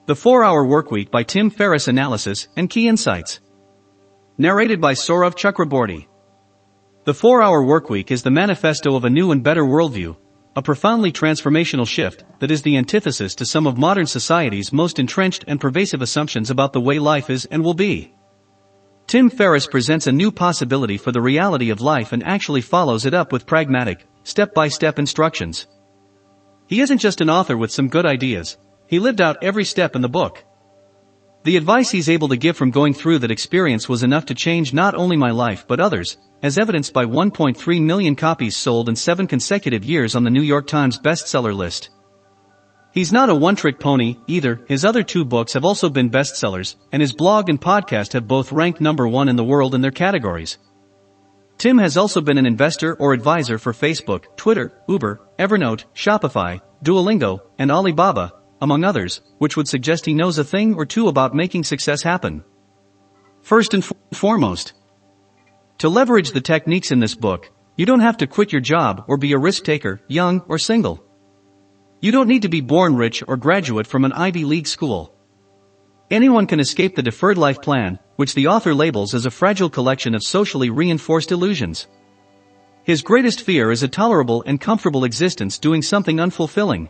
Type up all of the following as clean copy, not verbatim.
The 4-Hour Workweek by Tim Ferriss. Analysis and Key Insights. Narrated by Saurav Chakraborty. The 4-Hour Workweek is the manifesto of a new and better worldview, a profoundly transformational shift that is the antithesis to some of modern society's most entrenched and pervasive assumptions about the way life is and will be. Tim Ferriss presents a new possibility for the reality of life and actually follows it up with pragmatic, step-by-step instructions. He isn't just an author with some good ideas. He lived out every step in the book. The advice he's able to give from going through that experience was enough to change not only my life but others, as evidenced by 1.3 million copies sold in 7 consecutive years on the New York Times bestseller list. He's not a one-trick pony, either. His other 2 books have also been bestsellers, and his blog and podcast have both ranked #1 in the world in their categories. Tim has also been an investor or advisor for Facebook, Twitter, Uber, Evernote, Shopify, Duolingo, and Alibaba, among others, which would suggest he knows a thing or two about making success happen. First and foremost, to leverage the techniques in this book, you don't have to quit your job or be a risk-taker, young or single. You don't need to be born rich or graduate from an Ivy League school. Anyone can escape the deferred life plan, which the author labels as a fragile collection of socially reinforced illusions. His greatest fear is a tolerable and comfortable existence doing something unfulfilling.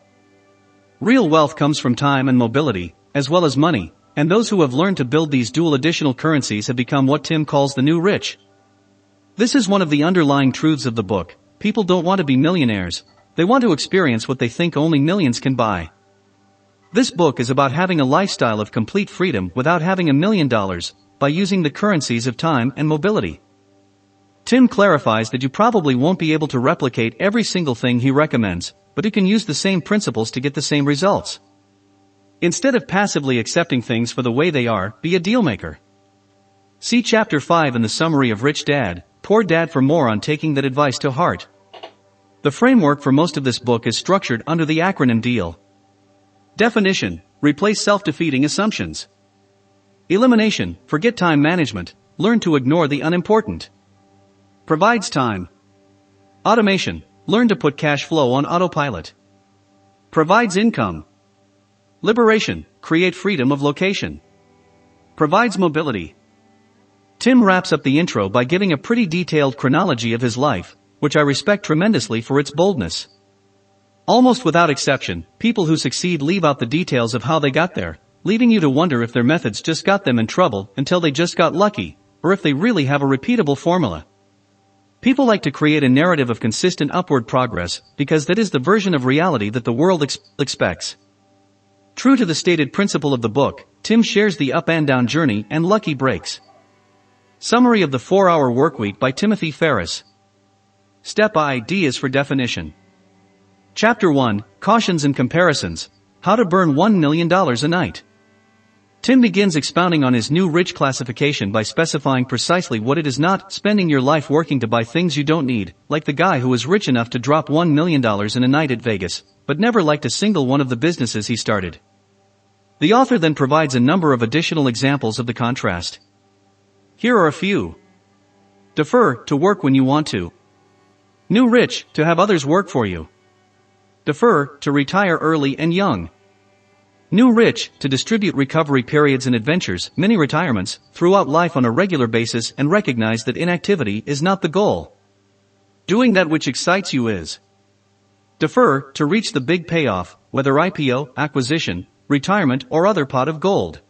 Real wealth comes from time and mobility, as well as money, and those who have learned to build these dual additional currencies have become what Tim calls the new rich. This is one of the underlying truths of the book. People don't want to be millionaires. They want to experience what they think only millions can buy. This book is about having a lifestyle of complete freedom without having $1 million, by using the currencies of time and mobility. Tim clarifies that you probably won't be able to replicate every single thing he recommends, but you can use the same principles to get the same results. Instead of passively accepting things for the way they are, be a dealmaker. See Chapter 5 in the summary of Rich Dad, Poor Dad for more on taking that advice to heart. The framework for most of this book is structured under the acronym DEAL. Definition: replace self-defeating assumptions. Elimination: forget time management, learn to ignore the unimportant. Provides time. Automation: learn to put cash flow on autopilot. Provides income. Liberation: create freedom of location. Provides mobility. Tim wraps up the intro by giving a pretty detailed chronology of his life, which I respect tremendously for its boldness. Almost without exception, people who succeed leave out the details of how they got there, leaving you to wonder if their methods just got them in trouble until they just got lucky, or if they really have a repeatable formula. People like to create a narrative of consistent upward progress, because that is the version of reality that the world expects. True to the stated principle of the book, Tim shares the up and down journey and lucky breaks. Summary of the 4-Hour Workweek by Timothy Ferriss. Step I: D is for definition. Chapter 1, Cautions and Comparisons, How to Burn $1 Million a Night. Tim begins expounding on his new rich classification by specifying precisely what it is not: spending your life working to buy things you don't need, like the guy who was rich enough to drop $1 million in a night at Vegas, but never liked a single one of the businesses he started. The author then provides a number of additional examples of the contrast. Here are a few. Defer, to work when you want to. New rich, to have others work for you. Defer, to retire early and young. New rich, to distribute recovery periods and adventures, mini retirements, throughout life on a regular basis and recognize that inactivity is not the goal. Doing that which excites you is. Defer, to reach the big payoff, whether IPO, acquisition, retirement or other pot of gold.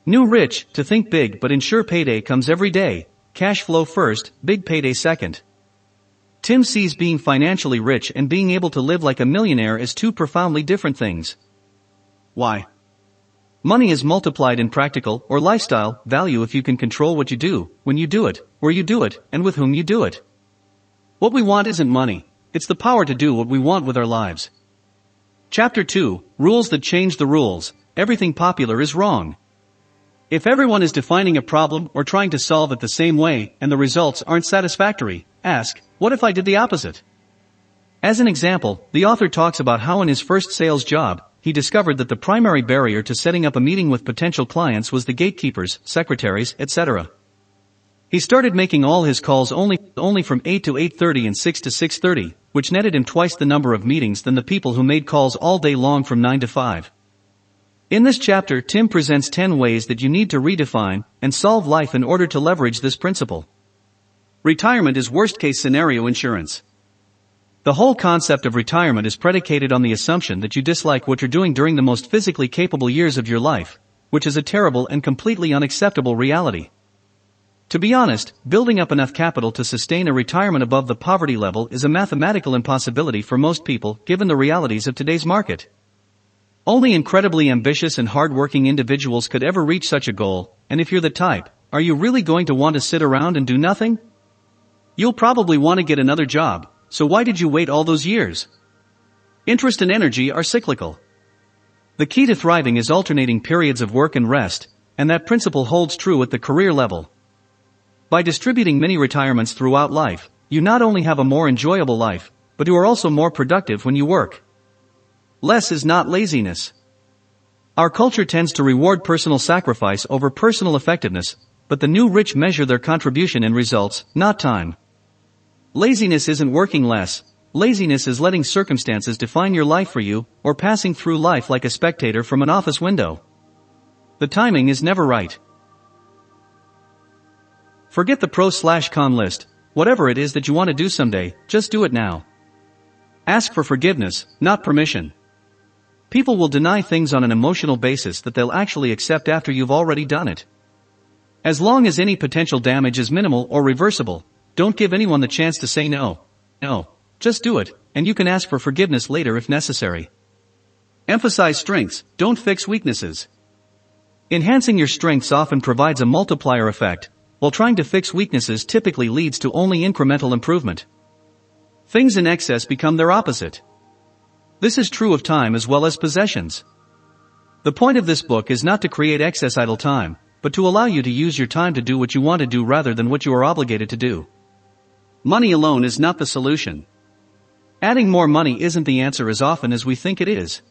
New rich, to think big but ensure payday comes every day, cash flow first, big payday second. Tim sees being financially rich and being able to live like a millionaire as two profoundly different things. Why? Money is multiplied in practical or lifestyle value if you can control what you do, when you do it, where you do it, and with whom you do it. What we want isn't money, it's the power to do what we want with our lives. Chapter 2, Rules that Change the Rules. Everything popular is wrong. If everyone is defining a problem or trying to solve it the same way and the results aren't satisfactory, ask, what if I did the opposite? As an example, the author talks about how in his first sales job, he discovered that the primary barrier to setting up a meeting with potential clients was the gatekeepers, secretaries, etc. He started making all his calls only from 8 to 8:30 and 6 to 6:30, which netted him twice the number of meetings than the people who made calls all day long from 9 to 5. In this chapter, Tim presents 10 ways that you need to redefine and solve life in order to leverage this principle. Retirement is worst-case scenario insurance. The whole concept of retirement is predicated on the assumption that you dislike what you're doing during the most physically capable years of your life, which is a terrible and completely unacceptable reality. To be honest, building up enough capital to sustain a retirement above the poverty level is a mathematical impossibility for most people, given the realities of today's market. Only incredibly ambitious and hard-working individuals could ever reach such a goal, and if you're the type, are you really going to want to sit around and do nothing? You'll probably want to get another job, so why did you wait all those years? Interest and energy are cyclical. The key to thriving is alternating periods of work and rest, and that principle holds true at the career level. By distributing mini retirements throughout life, you not only have a more enjoyable life, but you are also more productive when you work. Less is not laziness. Our culture tends to reward personal sacrifice over personal effectiveness, but the new rich measure their contribution in results, not time. Laziness isn't working less. Laziness is letting circumstances define your life for you, or passing through life like a spectator from an office window. The timing is never right. Forget the pros/con list. Whatever it is that you want to do someday, just do it now. Ask for forgiveness, not permission. People will deny things on an emotional basis that they'll actually accept after you've already done it. As long as any potential damage is minimal or reversible, don't give anyone the chance to say no. No. Just do it, and you can ask for forgiveness later if necessary. Emphasize strengths, don't fix weaknesses. Enhancing your strengths often provides a multiplier effect, while trying to fix weaknesses typically leads to only incremental improvement. Things in excess become their opposite. This is true of time as well as possessions. The point of this book is not to create excess idle time, but to allow you to use your time to do what you want to do rather than what you are obligated to do. Money alone is not the solution. Adding more money isn't the answer as often as we think it is.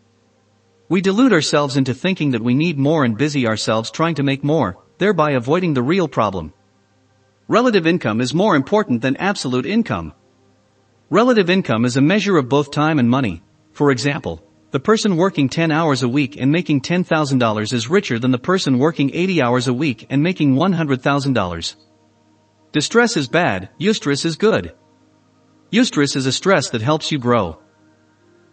We delude ourselves into thinking that we need more and busy ourselves trying to make more, thereby avoiding the real problem. Relative income is more important than absolute income. Relative income is a measure of both time and money. For example, the person working 10 hours a week and making $10,000 is richer than the person working 80 hours a week and making $100,000. Distress is bad, eustress is good. Eustress is a stress that helps you grow.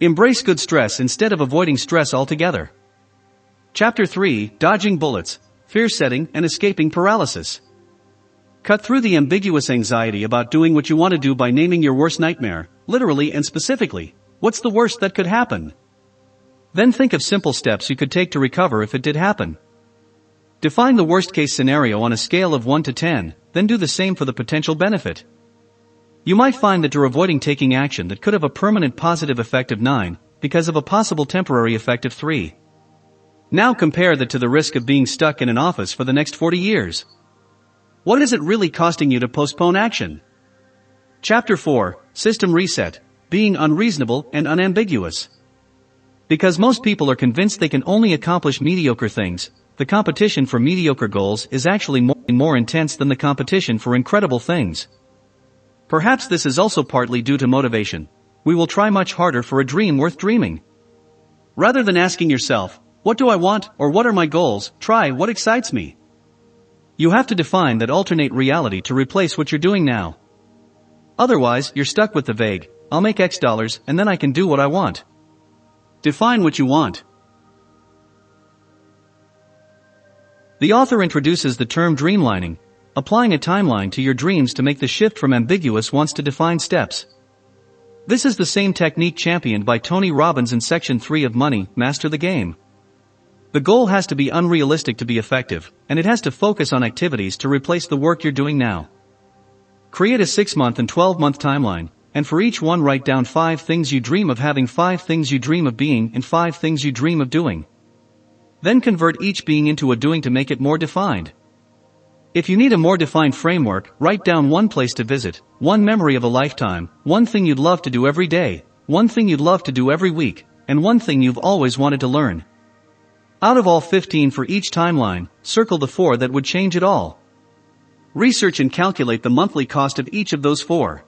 Embrace good stress instead of avoiding stress altogether. Chapter 3, Dodging Bullets, Fear Setting and Escaping Paralysis. Cut through the ambiguous anxiety about doing what you want to do by naming your worst nightmare, literally and specifically. What's the worst that could happen? Then think of simple steps you could take to recover if it did happen. Define the worst-case scenario on a scale of 1 to 10, then do the same for the potential benefit. You might find that you're avoiding taking action that could have a permanent positive effect of 9, because of a possible temporary effect of 3. Now compare that to the risk of being stuck in an office for the next 40 years. What is it really costing you to postpone action? Chapter 4, System Reset, Being Unreasonable and Unambiguous. Because most people are convinced they can only accomplish mediocre things, the competition for mediocre goals is actually more intense than the competition for incredible things. Perhaps this is also partly due to motivation. We will try much harder for a dream worth dreaming. Rather than asking yourself, what do I want, or what are my goals, try what excites me. You have to define that alternate reality to replace what you're doing now. Otherwise, you're stuck with the vague, I'll make X dollars and then I can do what I want. Define what you want. The author introduces the term dreamlining, applying a timeline to your dreams to make the shift from ambiguous wants to defined steps. This is the same technique championed by Tony Robbins in Section 3 of Money, Master the Game. The goal has to be unrealistic to be effective, and it has to focus on activities to replace the work you're doing now. Create a 6-month and 12-month timeline, and for each one write down 5 things you dream of having, 5 things you dream of being, and 5 things you dream of doing. Then convert each being into a doing to make it more defined. If you need a more defined framework, write down 1 place to visit, 1 memory of a lifetime, 1 thing you'd love to do every day, 1 thing you'd love to do every week, and 1 thing you've always wanted to learn. Out of all 15 for each timeline, circle the 4 that would change it all. Research and calculate the monthly cost of each of those 4.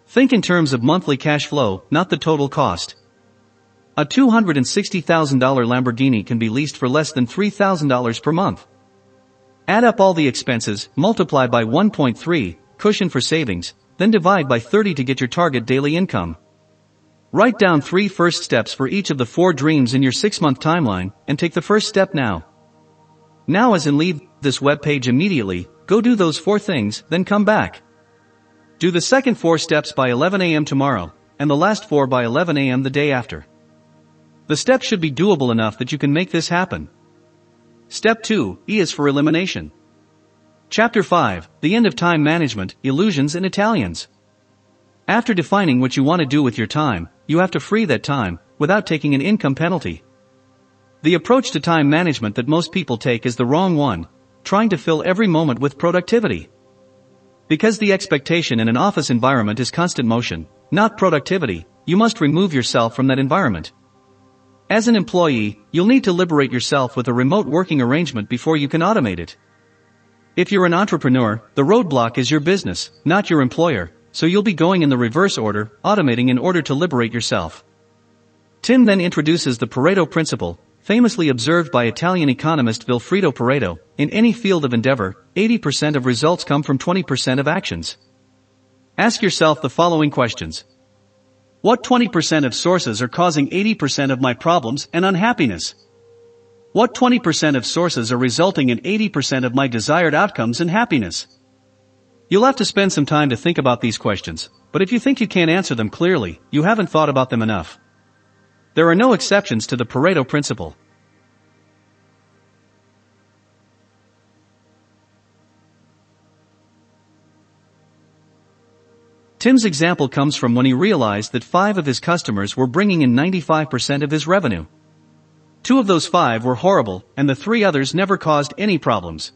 Think in terms of monthly cash flow, not the total cost. A $260,000 Lamborghini can be leased for less than $3,000 per month. Add up all the expenses, multiply by 1.3, cushion for savings, then divide by 30 to get your target daily income. Write down 3 first steps for each of the 4 dreams in your 6-month timeline, and take the first step now. Now, as in leave this web page immediately, go do those 4 things, then come back. Do the second 4 steps by 11 a.m. tomorrow, and the last 4 by 11 a.m. the day after. The steps should be doable enough that you can make this happen. Step 2, E is for elimination. Chapter 5, The End of Time Management, Illusions and Italians. After defining what you want to do with your time, you have to free that time, without taking an income penalty. The approach to time management that most people take is the wrong one, trying to fill every moment with productivity. Because the expectation in an office environment is constant motion, not productivity, you must remove yourself from that environment. As an employee, you'll need to liberate yourself with a remote working arrangement before you can automate it. If you're an entrepreneur, the roadblock is your business, not your employer, so you'll be going in the reverse order, automating in order to liberate yourself. Tim then introduces the Pareto Principle, famously observed by Italian economist Vilfredo Pareto: in any field of endeavor, 80% of results come from 20% of actions. Ask yourself the following questions. What 20% of sources are causing 80% of my problems and unhappiness? What 20% of sources are resulting in 80% of my desired outcomes and happiness? You'll have to spend some time to think about these questions, but if you think you can't answer them clearly, you haven't thought about them enough. There are no exceptions to the Pareto Principle. Tim's example comes from when he realized that 5 of his customers were bringing in 95% of his revenue. 2 of those 5 were horrible, and the 3 others never caused any problems.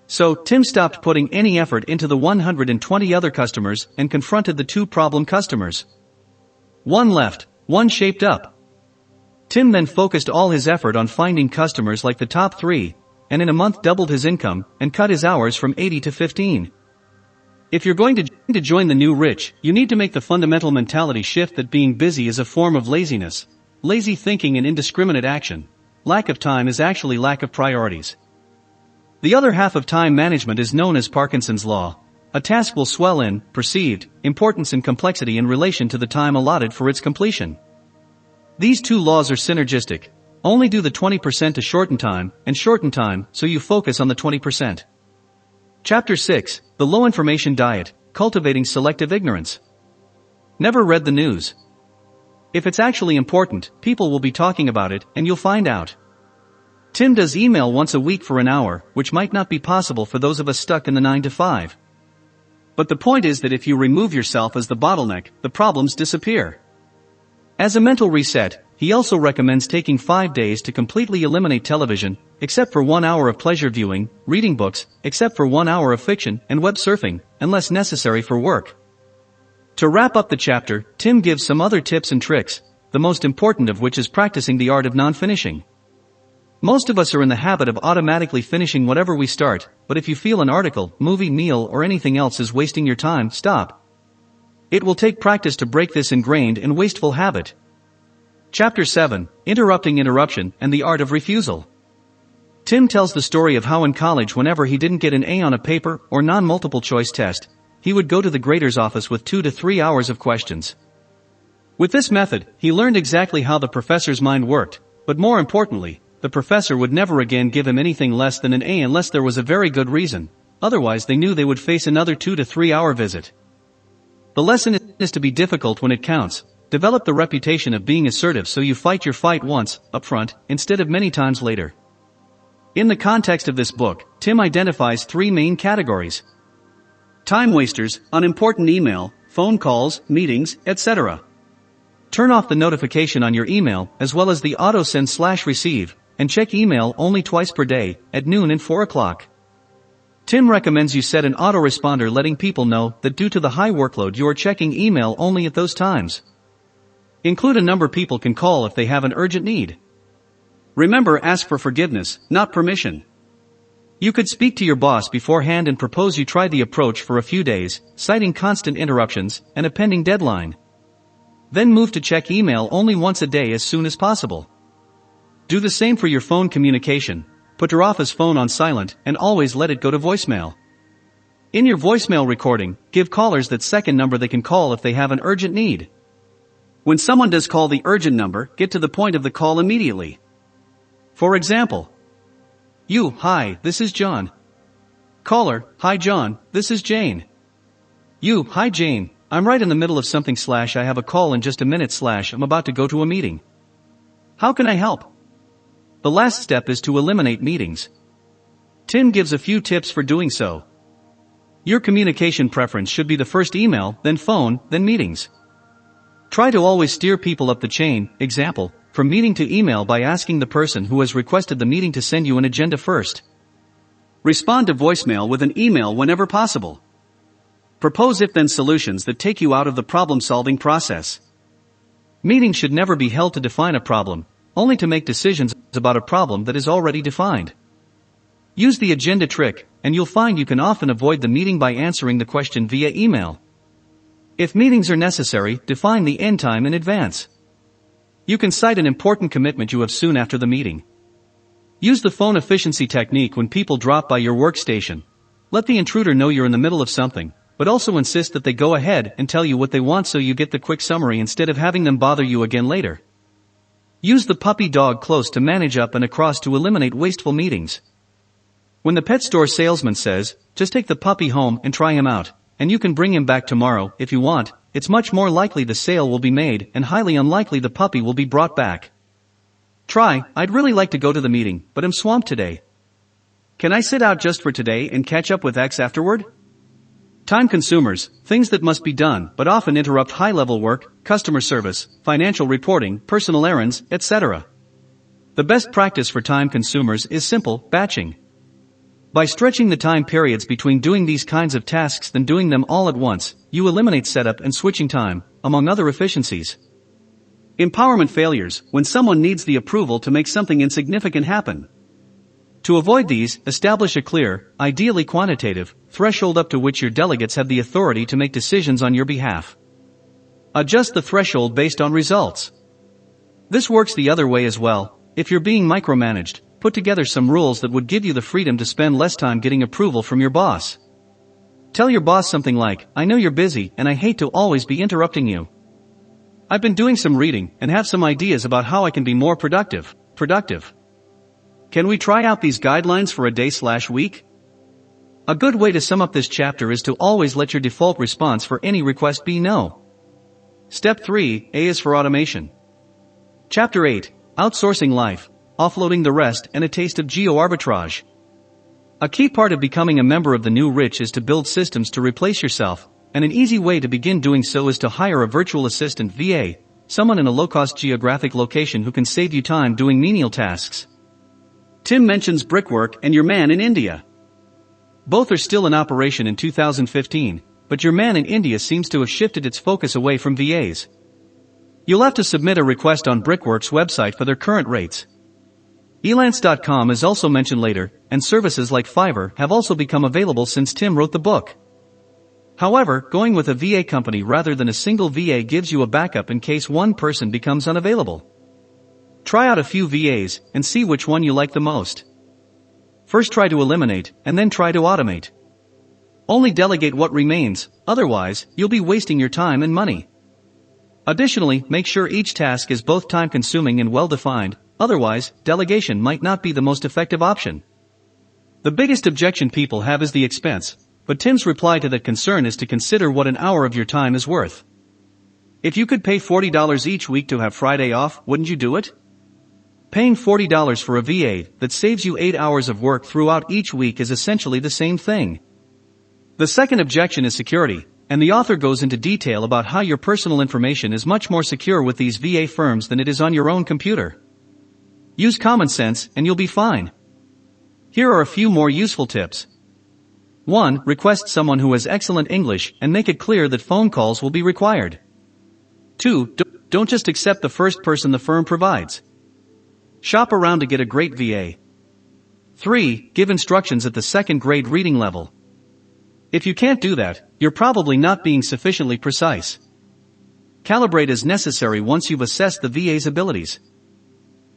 So, Tim stopped putting any effort into the 120 other customers and confronted the 2 problem customers. 1 left, 1 shaped up. Tim then focused all his effort on finding customers like the top 3, and in a month doubled his income and cut his hours from 80 to 15. If you're going to join the new rich, you need to make the fundamental mentality shift that being busy is a form of laziness, lazy thinking and indiscriminate action. Lack of time is actually lack of priorities. The other half of time management is known as Parkinson's law. A task will swell in perceived importance and complexity in relation to the time allotted for its completion. These 2 laws are synergistic. Only do the 20% to shorten time, and shorten time so you focus on the 20%. Chapter 6, The Low Information Diet, Cultivating Selective Ignorance. Never read the news. If it's actually important, people will be talking about it, and you'll find out. Tim does email once a week for an hour, which might not be possible for those of us stuck in the 9 to 5. But the point is that if you remove yourself as the bottleneck, the problems disappear. As a mental reset, he also recommends taking 5 days to completely eliminate television, except for 1 hour of pleasure viewing, reading books, except for 1 hour of fiction and web surfing, unless necessary for work. To wrap up the chapter, Tim gives some other tips and tricks, the most important of which is practicing the art of non-finishing. Most of us are in the habit of automatically finishing whatever we start, but if you feel an article, movie, meal, or anything else is wasting your time, stop. It will take practice to break this ingrained and wasteful habit. Chapter 7, Interrupting Interruption and the Art of Refusal. Tim tells the story of how in college, whenever he didn't get an A on a paper or non-multiple choice test, he would go to the grader's office with 2 to 3 hours of questions. With this method, he learned exactly how the professor's mind worked, but more importantly, the professor would never again give him anything less than an A unless there was a very good reason. Otherwise, they knew they would face another 2 to 3 hour visit. The lesson is to be difficult when it counts. Develop the reputation of being assertive so you fight your fight once, up front, instead of many times later. In the context of this book, Tim identifies 3 main categories. Time wasters, unimportant email, phone calls, meetings, etc. Turn off the notification on your email, as well as the auto send/receive, and check email only twice per day, at noon and 4 o'clock. Tim recommends you set an autoresponder letting people know that due to the high workload you are checking email only at those times. Include a number people can call if they have an urgent need. Remember, ask for forgiveness, not permission. You could speak to your boss beforehand and propose you try the approach for a few days, citing constant interruptions and a pending deadline. Then move to check email only once a day as soon as possible. Do the same for your phone communication. Put your office phone on silent and always let it go to voicemail. In your voicemail recording, give callers that second number they can call if they have an urgent need. When someone does call the urgent number, get to the point of the call immediately. For example, hi, this is John. Caller, hi John, this is Jane. Hi Jane, I'm right in the middle of something / I have a call in just a minute / I'm about to go to a meeting. How can I help? The last step is to eliminate meetings. Tim gives a few tips for doing so. Your communication preference should be the first email, then phone, then meetings. Try to always steer people up the chain, example, from meeting to email by asking the person who has requested the meeting to send you an agenda first. Respond to voicemail with an email whenever possible. Propose if-then solutions that take you out of the problem-solving process. Meetings should never be held to define a problem, only to make decisions about a problem that is already defined. Use the agenda trick, and you'll find you can often avoid the meeting by answering the question via email. If meetings are necessary, define the end time in advance. You can cite an important commitment you have soon after the meeting. Use the phone efficiency technique when people drop by your workstation. Let the intruder know you're in the middle of something, but also insist that they go ahead and tell you what they want so you get the quick summary instead of having them bother you again later. Use the puppy dog close to manage up and across to eliminate wasteful meetings. When the pet store salesman says, just take the puppy home and try him out, and you can bring him back tomorrow if you want, it's much more likely the sale will be made and highly unlikely the puppy will be brought back. Try, I'd really like to go to the meeting, but I'm swamped today. Can I sit out just for today and catch up with X afterward? Time consumers, things that must be done but often interrupt high-level work, customer service, financial reporting, personal errands, etc. The best practice for time consumers is simple, batching. By stretching the time periods between doing these kinds of tasks than doing them all at once, you eliminate setup and switching time, among other efficiencies. Empowerment failures, when someone needs the approval to make something insignificant happen. To avoid these, establish a clear, ideally quantitative, threshold up to which your delegates have the authority to make decisions on your behalf. Adjust the threshold based on results. This works the other way as well. If you're being micromanaged, put together some rules that would give you the freedom to spend less time getting approval from your boss. Tell your boss something like, I know you're busy and I hate to always be interrupting you. I've been doing some reading and have some ideas about how I can be more productive. Can we try out these guidelines for a day/week? A good way to sum up this chapter is to always let your default response for any request be no. Step 3, A is for automation. Chapter 8, Outsourcing Life, Offloading the Rest and a Taste of Geo-Arbitrage. A key part of becoming a member of the new rich is to build systems to replace yourself, and an easy way to begin doing so is to hire a virtual assistant VA, someone in a low-cost geographic location who can save you time doing menial tasks. Tim mentions Brickwork and Your Man in India. Both are still in operation in 2015, but Your Man in India seems to have shifted its focus away from VAs. You'll have to submit a request on Brickwork's website for their current rates. Elance.com is also mentioned later, and services like Fiverr have also become available since Tim wrote the book. However, going with a VA company rather than a single VA gives you a backup in case one person becomes unavailable. Try out a few VAs and see which one you like the most. First try to eliminate, and then try to automate. Only delegate what remains, otherwise, you'll be wasting your time and money. Additionally, make sure each task is both time-consuming and well-defined, otherwise, delegation might not be the most effective option. The biggest objection people have is the expense, but Tim's reply to that concern is to consider what an hour of your time is worth. If you could pay $40 each week to have Friday off, wouldn't you do it? Paying $40 for a VA that saves you 8 hours of work throughout each week is essentially the same thing. The second objection is security, and the author goes into detail about how your personal information is much more secure with these VA firms than it is on your own computer. Use common sense and you'll be fine. Here are a few more useful tips. 1. Request someone who has excellent English and make it clear that phone calls will be required. 2. Don't just accept the first person the firm provides. Shop around to get a great VA. 3. Give instructions at the second grade reading level. If you can't do that, you're probably not being sufficiently precise. Calibrate as necessary once you've assessed the VA's abilities.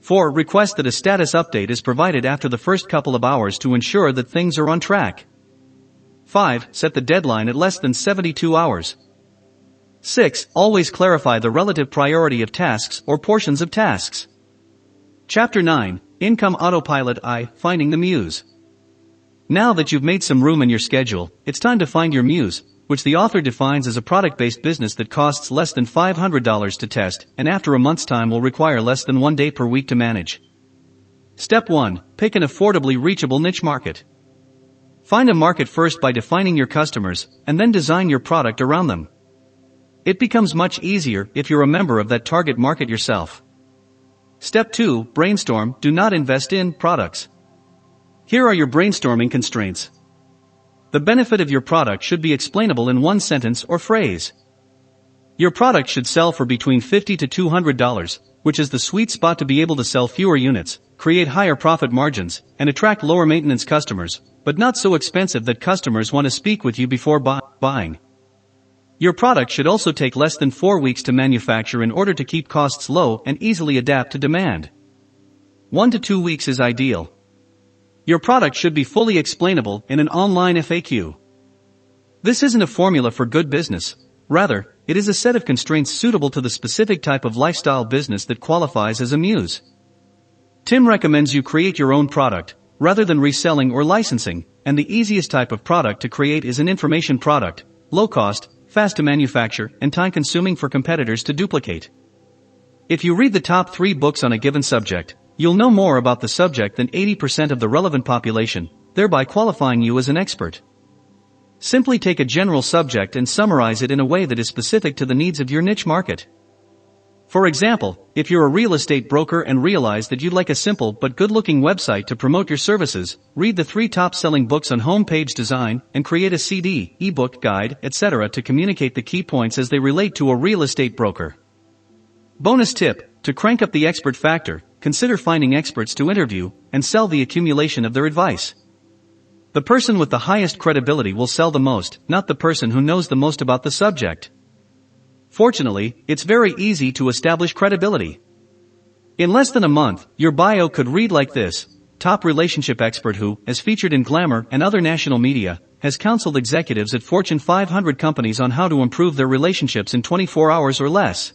4. Request that a status update is provided after the first couple of hours to ensure that things are on track. 5. Set the deadline at less than 72 hours. 6. Always clarify the relative priority of tasks or portions of tasks. Chapter 9, Income Autopilot I, Finding the Muse. Now that you've made some room in your schedule, it's time to find your muse, which the author defines as a product-based business that costs less than $500 to test, and after a month's time will require less than 1 day per week to manage. Step 1. Pick an affordably reachable niche market. Find a market first by defining your customers, and then design your product around them. It becomes much easier if you're a member of that target market yourself. Step 2. Brainstorm. Do not invest in products. Here are your brainstorming constraints. The benefit of your product should be explainable in one sentence or phrase. Your product should sell for between $50 to $200, which is the sweet spot to be able to sell fewer units, create higher profit margins, and attract lower maintenance customers, but not so expensive that customers want to speak with you before buying. Your product should also take less than 4 weeks to manufacture in order to keep costs low and easily adapt to demand. 1 to 2 weeks is ideal. Your product should be fully explainable in an online FAQ. This isn't a formula for good business. Rather, it is a set of constraints suitable to the specific type of lifestyle business that qualifies as a muse. Tim recommends you create your own product, rather than reselling or licensing, and the easiest type of product to create is an information product, low cost, fast to manufacture, and time-consuming for competitors to duplicate. If you read the top 3 books on a given subject, you'll know more about the subject than 80% of the relevant population, thereby qualifying you as an expert. Simply take a general subject and summarize it in a way that is specific to the needs of your niche market. For example, if you're a real estate broker and realize that you'd like a simple but good-looking website to promote your services, read the 3 top-selling books on homepage design and create a CD, ebook, guide, etc. to communicate the key points as they relate to a real estate broker. Bonus tip: to crank up the expert factor, consider finding experts to interview and sell the accumulation of their advice. The person with the highest credibility will sell the most, not the person who knows the most about the subject. Fortunately, it's very easy to establish credibility. In less than a month, your bio could read like this: top relationship expert who, as featured in Glamour and other national media, has counseled executives at Fortune 500 companies on how to improve their relationships in 24 hours or less.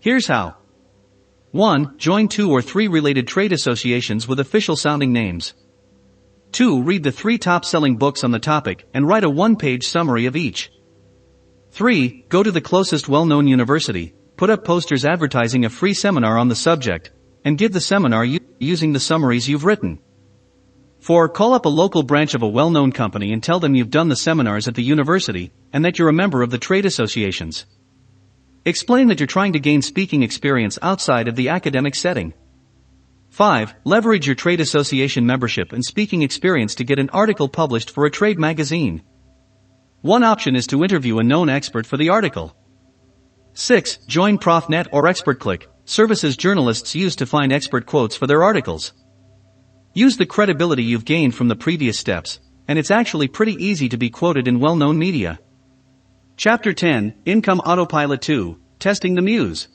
Here's how. 1. Join 2 or 3 related trade associations with official-sounding names. 2. Read the 3 top-selling books on the topic and write a 1-page summary of each. 3. Go to the closest well-known university, put up posters advertising a free seminar on the subject, and give the seminar using the summaries you've written. 4. Call up a local branch of a well-known company and tell them you've done the seminars at the university, and that you're a member of the trade associations. Explain that you're trying to gain speaking experience outside of the academic setting. 5. Leverage your trade association membership and speaking experience to get an article published for a trade magazine. One option is to interview a known expert for the article. 6. Join ProfNet or ExpertClick, services journalists use to find expert quotes for their articles. Use the credibility you've gained from the previous steps, and it's actually pretty easy to be quoted in well-known media. Chapter 10, Income Autopilot 2, Testing the Muse.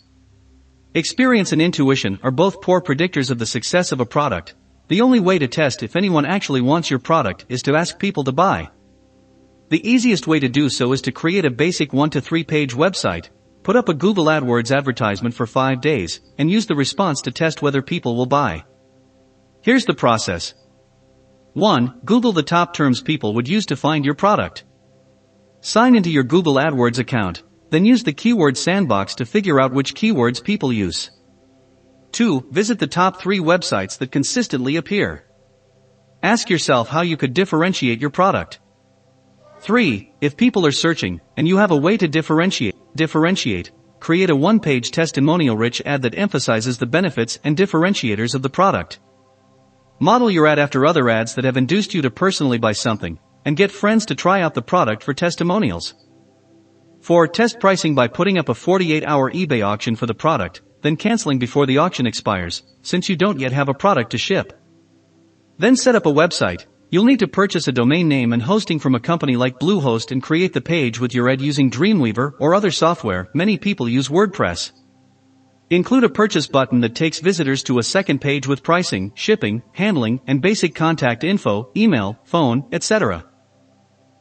Experience and intuition are both poor predictors of the success of a product. The only way to test if anyone actually wants your product is to ask people to buy. The easiest way to do so is to create a basic 1 to 3 page website, put up a Google AdWords advertisement for 5 days, and use the response to test whether people will buy. Here's the process. 1. Google the top terms people would use to find your product. Sign into your Google AdWords account, then use the keyword sandbox to figure out which keywords people use. 2. Visit the top 3 websites that consistently appear. Ask yourself how you could differentiate your product. 3. If people are searching, and you have a way to differentiate, create a 1-page testimonial-rich ad that emphasizes the benefits and differentiators of the product. Model your ad after other ads that have induced you to personally buy something, and get friends to try out the product for testimonials. 4. Test pricing by putting up a 48-hour eBay auction for the product, then canceling before the auction expires, since you don't yet have a product to ship. Then set up a website, You'll need to purchase a domain name and hosting from a company like Bluehost and create the page with your ad using Dreamweaver or other software. Many people use WordPress. Include a purchase button that takes visitors to a second page with pricing, shipping, handling, and basic contact info, email, phone, etc.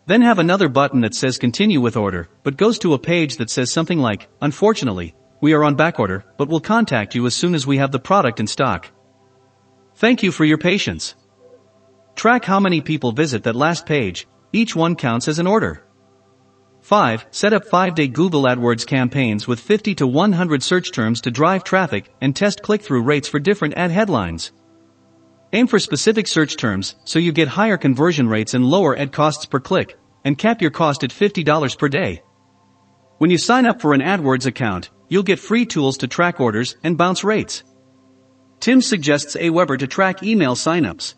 Then have another button that says continue with order, but goes to a page that says something like, unfortunately, we are on backorder, but we'll contact you as soon as we have the product in stock. Thank you for your patience. Track how many people visit that last page. Each one counts as an order. 5. Set up 5-day Google AdWords campaigns with 50 to 100 search terms to drive traffic and test click-through rates for different ad headlines. Aim for specific search terms so you get higher conversion rates and lower ad costs per click, and cap your cost at $50 per day. When you sign up for an AdWords account, you'll get free tools to track orders and bounce rates. Tim suggests Aweber to track email signups.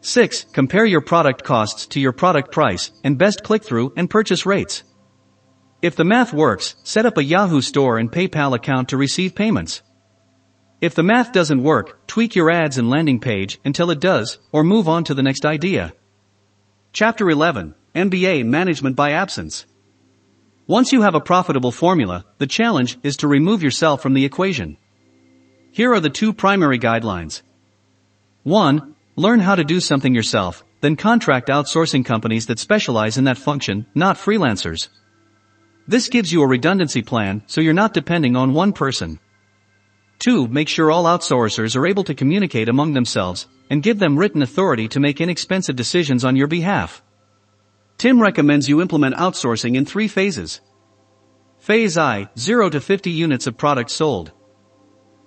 6. Compare your product costs to your product price and best click-through and purchase rates. If the math works, set up a Yahoo Store and PayPal account to receive payments. If the math doesn't work, tweak your ads and landing page until it does, or move on to the next idea. Chapter 11. MBA Management by Absence. Once you have a profitable formula, the challenge is to remove yourself from the equation. Here are the 2 primary guidelines. 1. Learn how to do something yourself, then contract outsourcing companies that specialize in that function, not freelancers. This gives you a redundancy plan so you're not depending on one person. 2. Make sure all outsourcers are able to communicate among themselves, and give them written authority to make inexpensive decisions on your behalf. Tim recommends you implement outsourcing in 3 phases. Phase I, 0 to 50 units of product sold.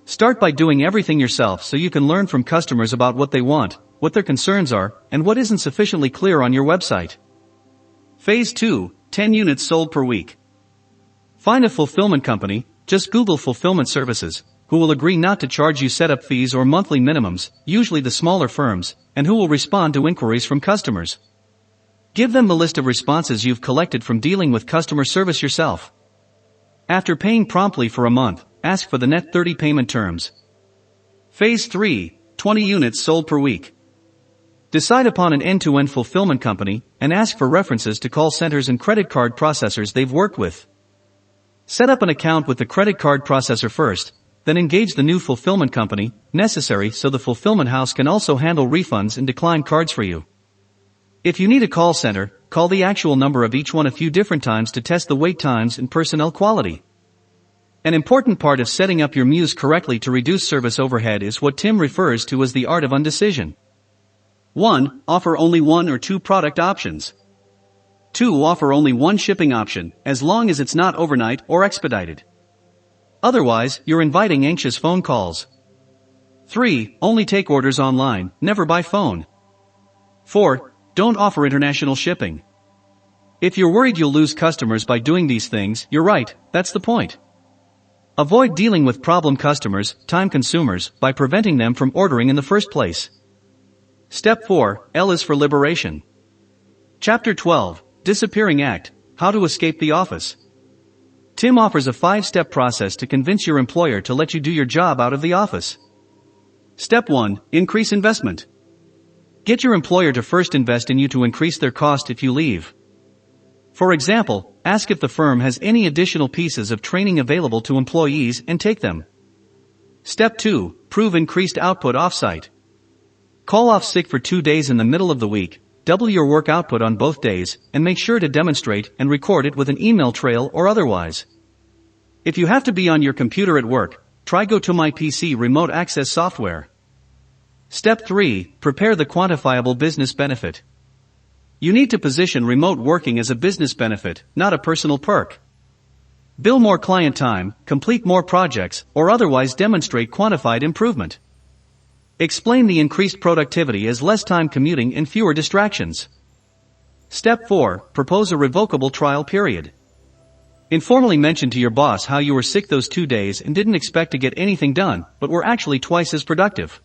Start by doing everything yourself so you can learn from customers about what they want, what their concerns are, and what isn't sufficiently clear on your website. Phase 2, 10 units sold per week. Find a fulfillment company, just Google fulfillment services, who will agree not to charge you setup fees or monthly minimums, usually the smaller firms, and who will respond to inquiries from customers. Give them the list of responses you've collected from dealing with customer service yourself. After paying promptly for a month, ask for the net 30 payment terms. Phase 3, 20 units sold per week. Decide upon an end-to-end fulfillment company and ask for references to call centers and credit card processors they've worked with. Set up an account with the credit card processor first, then engage the new fulfillment company, necessary so the fulfillment house can also handle refunds and decline cards for you. If you need a call center, call the actual number of each one a few different times to test the wait times and personnel quality. An important part of setting up your Muse correctly to reduce service overhead is what Tim refers to as the art of undecision. 1. Offer only 1 or 2 product options. 2. Offer only 1 shipping option, as long as it's not overnight or expedited. Otherwise, you're inviting anxious phone calls. 3. Only take orders online, never by phone. 4. Don't offer international shipping. If you're worried you'll lose customers by doing these things, you're right, that's the point. Avoid dealing with problem customers, time consumers, by preventing them from ordering in the first place. Step 4, L is for liberation. Chapter 12, Disappearing Act, How to Escape the Office. Tim offers a 5-step process to convince your employer to let you do your job out of the office. Step 1, Increase investment. Get your employer to first invest in you to increase their cost if you leave. For example, ask if the firm has any additional pieces of training available to employees and take them. Step 2, Prove increased output offsite. Call off sick for 2 days in the middle of the week, double your work output on both days, and make sure to demonstrate and record it with an email trail or otherwise. If you have to be on your computer at work, try GoToMyPC remote access software. Step 3, Prepare the quantifiable business benefit. You need to position remote working as a business benefit, not a personal perk. Bill more client time, complete more projects, or otherwise demonstrate quantified improvement. Explain the increased productivity as less time commuting and fewer distractions. Step 4, Propose a revocable trial period. Informally mention to your boss how you were sick those 2 days and didn't expect to get anything done, but were actually twice as productive.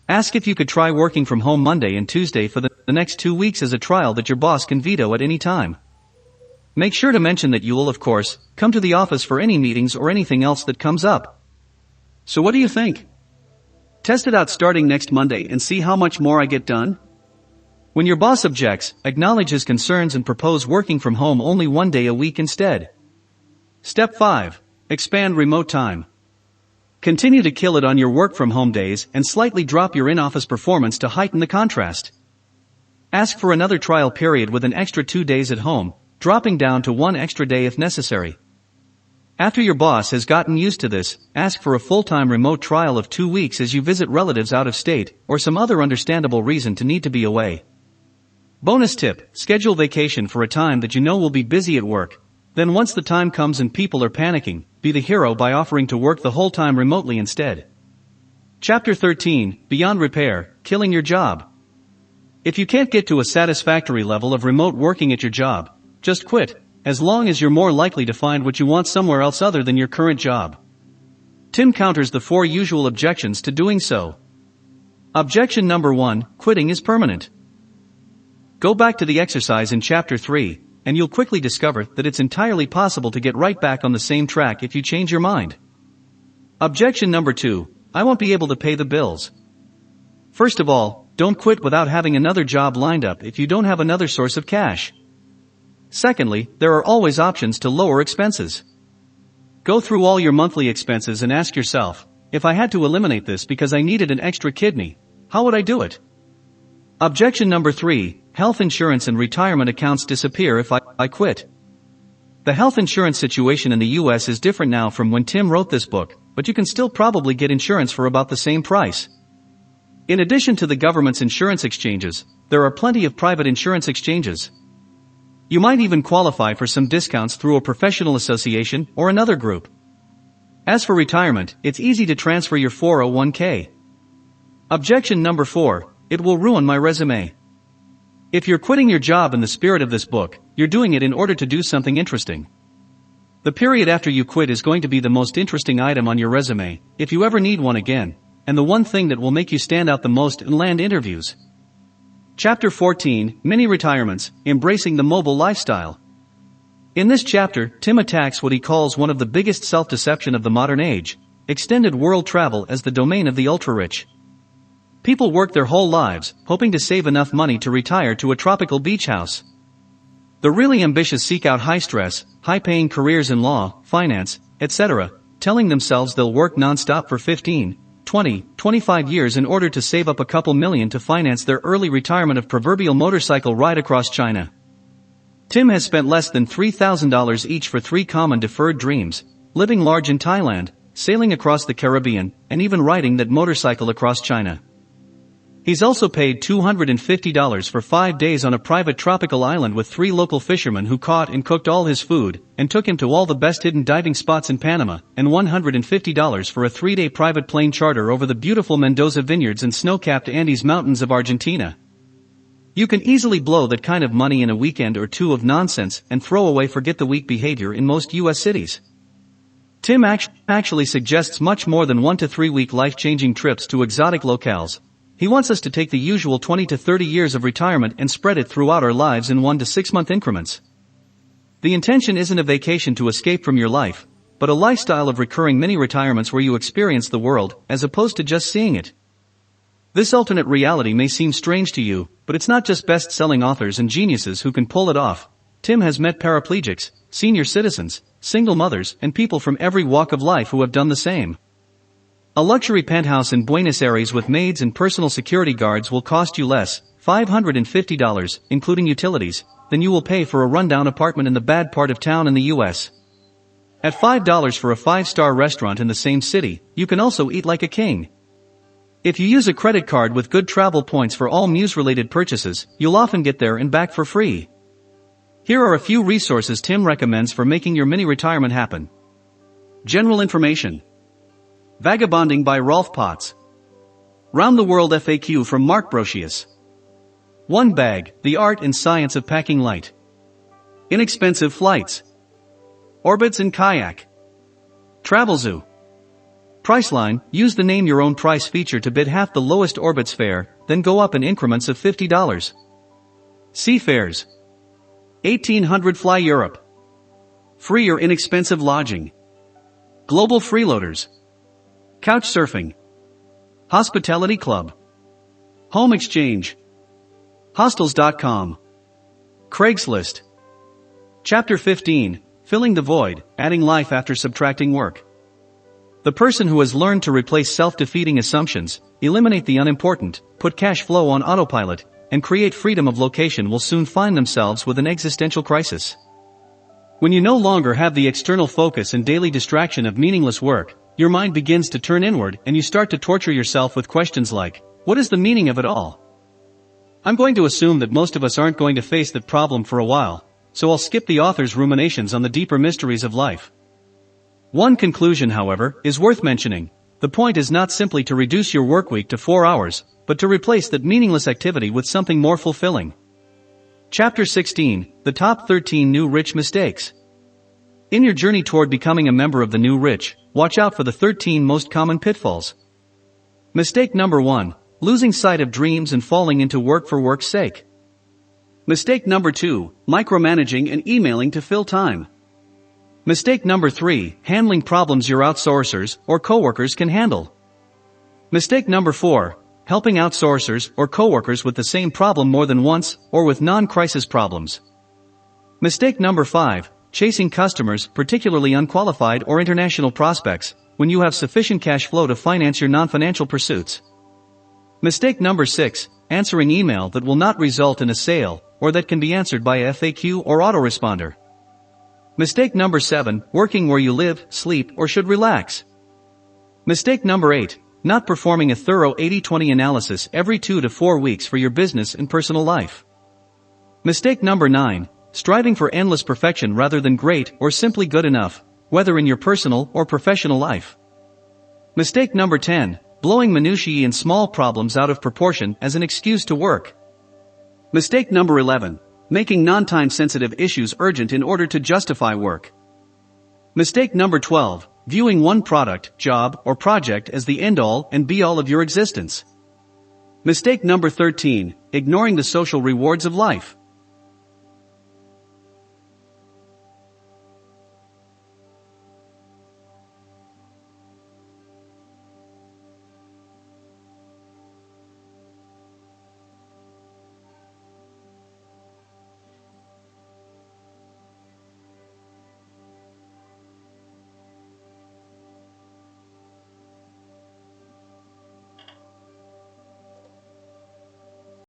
Ask if you could try working from home Monday and Tuesday for the next 2 weeks as a trial that your boss can veto at any time. Make sure to mention that you will, of course, come to the office for any meetings or anything else that comes up. So what do you think? Test it out starting next Monday and see how much more I get done? When your boss objects, acknowledge his concerns and propose working from home only 1 day a week instead. Step 5. Expand remote time. Continue to kill it on your work from home days and slightly drop your in-office performance to heighten the contrast. Ask for another trial period with an extra 2 days at home, dropping down to 1 extra day if necessary. After your boss has gotten used to this, ask for a full-time remote trial of 2 weeks as you visit relatives out of state, or some other understandable reason to need to be away. Bonus tip: schedule vacation for a time that you know will be busy at work. Then once the time comes and people are panicking, be the hero by offering to work the whole time remotely instead. Chapter 13, Beyond Repair, Killing Your Job. If you can't get to a satisfactory level of remote working at your job, just quit, as long as you're more likely to find what you want somewhere else other than your current job. Tim counters the 4 usual objections to doing so. Objection number 1, quitting is permanent. Go back to the exercise in Chapter 3, and you'll quickly discover that it's entirely possible to get right back on the same track if you change your mind. Objection number 2, I won't be able to pay the bills. First of all, don't quit without having another job lined up if you don't have another source of cash. Secondly, there are always options to lower expenses. Go through all your monthly expenses and ask yourself, if I had to eliminate this because I needed an extra kidney, how would I do it? Objection number 3, health insurance and retirement accounts disappear if I quit. The health insurance situation in the US is different now from when Tim wrote this book, but you can still probably get insurance for about the same price. In addition to the government's insurance exchanges, there are plenty of private insurance exchanges. You might even qualify for some discounts through a professional association or another group. As for retirement, it's easy to transfer your 401k. Objection number 4, it will ruin my resume. If you're quitting your job in the spirit of this book, you're doing it in order to do something interesting. The period after you quit is going to be the most interesting item on your resume, if you ever need one again, and the one thing that will make you stand out the most in land interviews. Chapter 14, Mini Retirements, Embracing the Mobile Lifestyle. In this chapter, Tim attacks what he calls one of the biggest self-deception of the modern age, extended world travel as the domain of the ultra-rich. People work their whole lives, hoping to save enough money to retire to a tropical beach house. The really ambitious seek out high-stress, high-paying careers in law, finance, etc., telling themselves they'll work non-stop for 15, 20, 25 years in order to save up a couple million to finance their early retirement of proverbial motorcycle ride across China. Tim has spent less than $3,000 each for 3 common deferred dreams: living large in Thailand, sailing across the Caribbean, and even riding that motorcycle across China. He's also paid $250 for 5 days on a private tropical island with 3 local fishermen who caught and cooked all his food, and took him to all the best hidden diving spots in Panama, and $150 for a 3-day private plane charter over the beautiful Mendoza vineyards and snow-capped Andes mountains of Argentina. You can easily blow that kind of money in a weekend or 2 of nonsense and throw away forget-the-week behavior in most US cities. Tim actually suggests much more than 1 to 3 week life-changing trips to exotic locales. He wants us to take the usual 20 to 30 years of retirement and spread it throughout our lives in 1 to 6 month increments. The intention isn't a vacation to escape from your life, but a lifestyle of recurring mini-retirements where you experience the world, as opposed to just seeing it. This alternate reality may seem strange to you, but it's not just best-selling authors and geniuses who can pull it off. Tim has met paraplegics, senior citizens, single mothers, and people from every walk of life who have done the same. A luxury penthouse in Buenos Aires with maids and personal security guards will cost you less, $550, including utilities, than you will pay for a rundown apartment in the bad part of town in the US. At $5 for a 5-star restaurant in the same city, you can also eat like a king. If you use a credit card with good travel points for all Muse-related purchases, you'll often get there and back for free. Here are a few resources Tim recommends for making your mini-retirement happen. General information. Vagabonding by Rolf Potts. Round the World FAQ from Mark Brocius. One Bag, The Art and Science of Packing Light. Inexpensive Flights. Orbits and Kayak. Travel Zoo. Priceline, use the name your own price feature to bid half the lowest Orbits fare, then go up in increments of $50. Seafares. 1800 Fly Europe. Free or inexpensive lodging. Global Freeloaders. Couchsurfing. Hospitality Club. Home Exchange. Hostels.com. Craigslist. Chapter 15, Filling the Void, Adding Life After Subtracting Work. The person who has learned to replace self-defeating assumptions, eliminate the unimportant, put cash flow on autopilot, and create freedom of location will soon find themselves with an existential crisis. When you no longer have the external focus and daily distraction of meaningless work, your mind begins to turn inward and you start to torture yourself with questions like, what is the meaning of it all? I'm going to assume that most of us aren't going to face that problem for a while, so I'll skip the author's ruminations on the deeper mysteries of life. One conclusion, however, is worth mentioning. The point is not simply to reduce your workweek to 4 hours, but to replace that meaningless activity with something more fulfilling. Chapter 16, The Top 13 New Rich Mistakes. In your journey toward becoming a member of the new rich, watch out for the 13 most common pitfalls. Mistake number 1, losing sight of dreams and falling into work for work's sake. Mistake number 2, micromanaging and emailing to fill time. Mistake number 3, handling problems your outsourcers or coworkers can handle. Mistake number 4, helping outsourcers or coworkers with the same problem more than once or with non-crisis problems. Mistake number 5, chasing customers, particularly unqualified or international prospects, when you have sufficient cash flow to finance your non-financial pursuits. Mistake number 6, answering email that will not result in a sale or that can be answered by a FAQ or autoresponder. Mistake number 7, working where you live, sleep, or should relax. Mistake number 8, not performing a thorough 80-20 analysis every 2 to 4 weeks for your business and personal life. Mistake number 9, striving for endless perfection rather than great or simply good enough, whether in your personal or professional life. Mistake number 10, blowing minutiae and small problems out of proportion as an excuse to work. Mistake number 11, making non-time sensitive issues urgent in order to justify work. Mistake number 12, viewing one product, job, or project as the end-all and be-all of your existence. Mistake number 13, ignoring the social rewards of life.